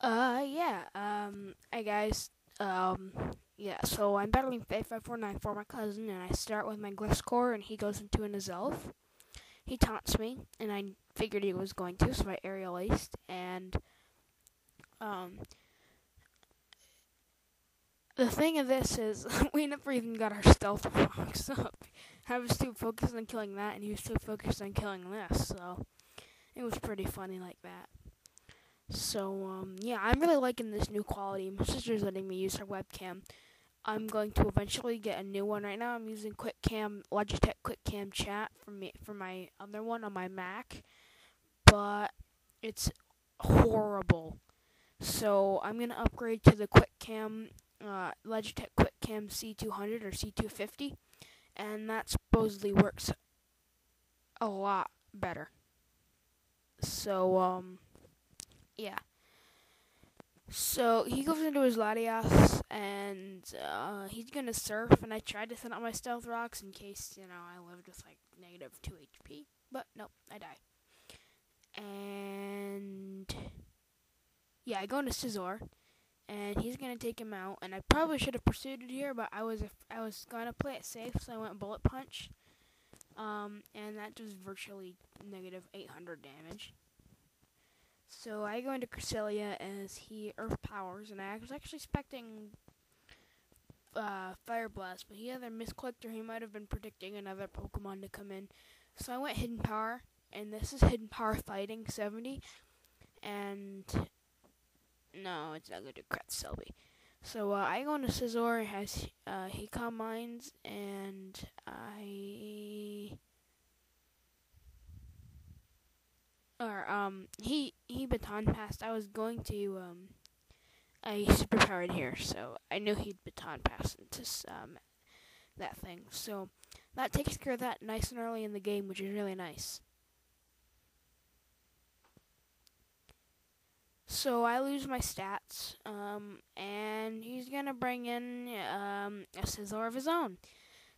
Yeah, hey guys, yeah, so I'm battling Fay5494, my cousin, and I start with my Glyphs core, and he goes into an Azelf. He taunts me, and I figured he was going to, so I aerial aced, and, the thing of this is, we never even got our stealth box up. I was too focused on killing that, and he was too focused on killing this, so it was pretty funny like that. So, yeah, I'm really liking this new quality. My sister's letting me use her webcam. I'm going to eventually get a new one. Right now, I'm using Logitech QuickCam Chat for my other one on my Mac, but it's horrible. So I'm gonna upgrade to the Logitech QuickCam C200 or C250, and that supposedly works a lot better. So, yeah. So he goes into his Latias, and he's gonna surf, and I tried to set up my stealth rocks in case, I lived with like negative 2 HP, but nope, I die. And yeah, I go into Scizor, and he's gonna take him out, and I probably should have pursued it here, but I was gonna play it safe, so I went Bullet Punch, and that does virtually negative 800 damage. So I go into Cresselia as he Earth Powers, and I was actually expecting Fire Blast, but he either misclicked or he might have been predicting another Pokemon to come in. So I went Hidden Power, and this is Hidden Power Fighting 70, and no, it's not going to crit Selby. So I go into Scizor, has he Calm Minds, and he baton passed. I was going to I superpowered here, so I knew he'd baton pass into that thing. So that takes care of that nice and early in the game, which is really nice. So I lose my stats, and he's gonna bring in a Scizor of his own.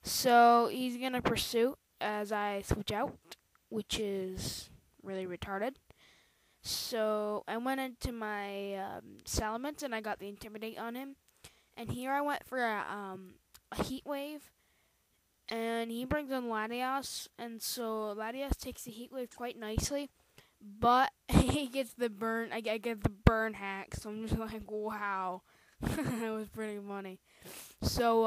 So he's gonna pursue as I switch out, which is really retarded. So I went into my Salamence, and I got the Intimidate on him. And here I went for a Heat Wave, and he brings in Latias, and so Latias takes the Heat Wave quite nicely, but he gets the burn. I get the burn hack, so I'm just like, wow, that was pretty funny. So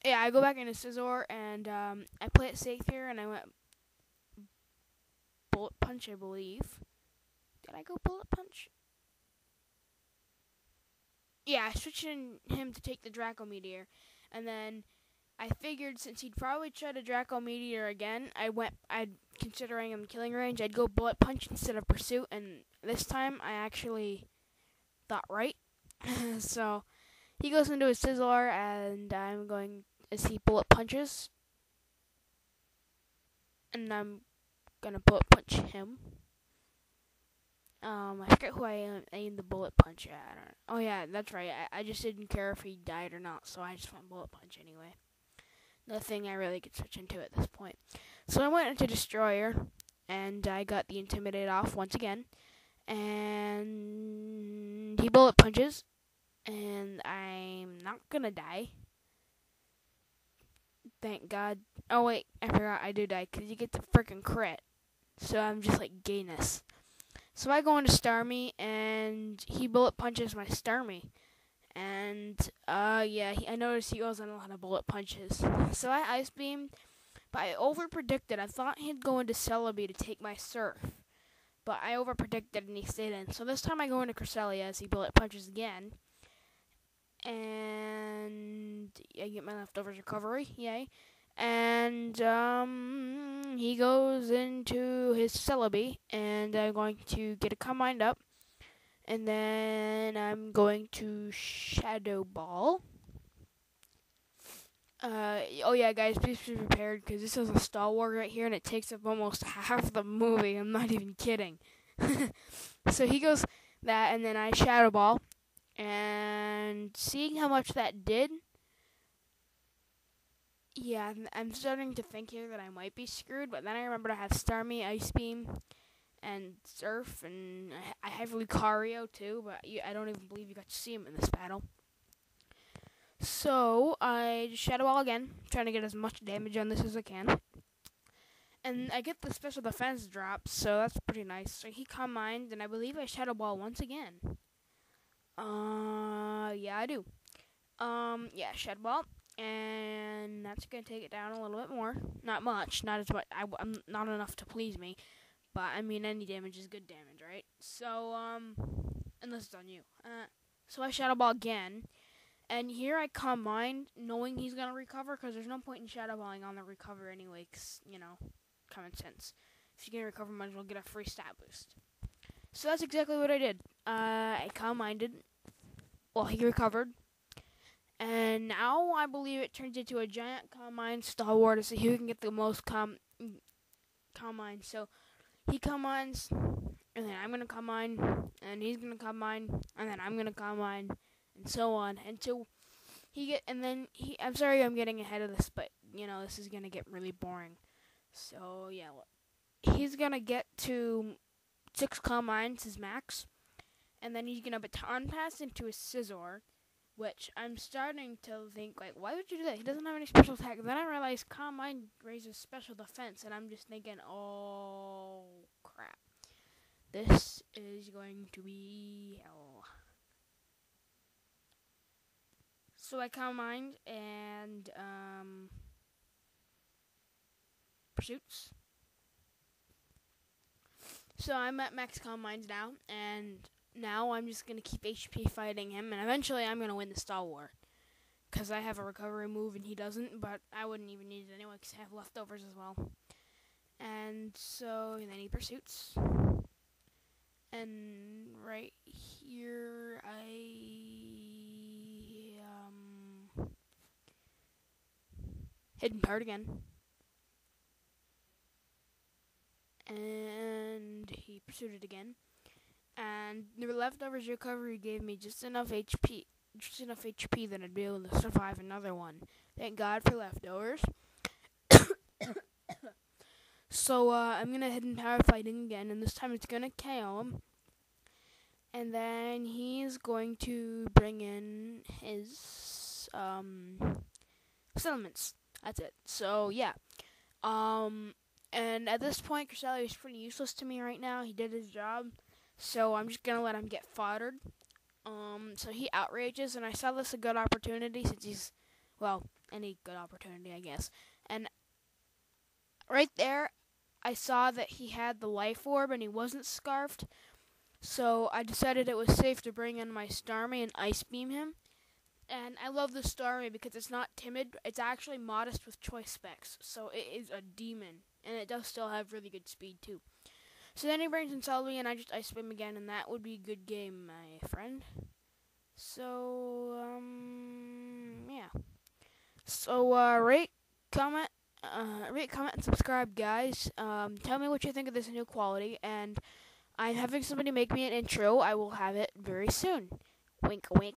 yeah, I go back into Scizor, and I play it safe here, and I went Bullet Punch, I believe. Did I go Bullet Punch? Yeah, I switched him to take the Draco Meteor, and then I figured since he'd probably try to Draco Meteor again, considering him killing range, I'd go Bullet Punch instead of Pursuit, and this time I actually thought right. So he goes into his Scizor, and I'm going as he Bullet Punches, and I'm gonna Bullet Punch him. I forget who I aimed the Bullet Punch at. I don't know. Oh yeah, that's right. I just didn't care if he died or not, so I just went Bullet Punch anyway. Nothing I really could switch into at this point. So I went into Destroyer, and I got the Intimidate off once again. And he Bullet Punches, and I'm not gonna die. Thank God. Oh wait, I forgot I do die, because you get the frickin' crit. So I'm just like gayness. So I go into Starmie, and he Bullet Punches my Starmie. And, yeah, I noticed he goes on a lot of Bullet Punches. So I Ice Beam, but I over-predicted. I thought he'd go into Celebi to take my Surf. But I over-predicted, and he stayed in. So this time I go into Cresselia as he Bullet Punches again. And I get my Leftovers Recovery, yay. And, he goes into his Celebi, and I'm going to get a Calm Mind up. And then I'm going to Shadow Ball. Oh yeah, guys, please be prepared, because this is a Star Wars right here, and it takes up almost half the movie. I'm not even kidding. So he goes that, and then I Shadow Ball. And seeing how much that did, yeah, I'm starting to think here that I might be screwed, but then I remembered I have Starmie, Ice Beam, and Surf, and I have Lucario too, but I don't even believe you got to see him in this battle. So I just Shadow Ball again, trying to get as much damage on this as I can. And I get the special defense drop, so that's pretty nice. So he Calm Mind, and I believe I Shadow Ball once again. Yeah, I do. Yeah, Shadow Ball. And that's going to take it down a little bit more. Not much. Not as much. I'm not enough to please me. But, I mean, any damage is good damage, right? So, unless it's on you. So I Shadow Ball again. And here I Calm Mind, knowing he's going to recover, because there's no point in Shadow Balling on the recover anyway, because, you know, common sense. If you're going to recover, might as well get a free stat boost. So that's exactly what I did. I Calm Minded. Well, he recovered. And now I believe it turns into a giant Calm Mind Star War to see who can get the most Calm Mind. So he Calm Minds, and then I'm gonna Calm Mind, and he's gonna Calm Mind, and then I'm gonna Calm Mind, and so on until I'm sorry I'm getting ahead of this, but you know this is gonna get really boring. So yeah, he's gonna get to 6 Calm Minds, his max, and then he's gonna Baton Pass into a Scizor. Which I'm starting to think, like, why would you do that? He doesn't have any special attack. And then I realized Calm Mind raises special defense, and I'm just thinking, oh, crap. This is going to be hell. So I Calm Mind and, Pursuits. So I'm at max Calm Minds now, and now I'm just going to keep HP fighting him, and eventually I'm going to win the Star War. Because I have a recovery move and he doesn't, but I wouldn't even need it anyway because I have leftovers as well. And so, and then he Pursuits. And right here, Hidden Part again. And he Pursued it again. And the leftovers recovery gave me just enough HP that I'd be able to survive another one. Thank God for leftovers. So I'm gonna Hidden Power fighting again, and this time it's gonna KO him. And then he's going to bring in his settlements. That's it. So yeah. And at this point, Cresselia is pretty useless to me right now. He did his job. So I'm just going to let him get foddered. So he outrages, and I saw this a good opportunity since he's, well, any good opportunity, I guess. And right there, I saw that he had the Life Orb, and he wasn't scarfed. So I decided it was safe to bring in my Starmie and Ice Beam him. And I love the Starmie because it's not timid. It's actually modest with choice specs. So it is a demon, and it does still have really good speed, too. So then he brings in Celebi, and I just Ice Beam again, and that would be a good game, my friend. So, yeah. So, rate, comment, and subscribe, guys. Tell me what you think of this new quality, and I'm having somebody make me an intro. I will have it very soon. Wink, wink.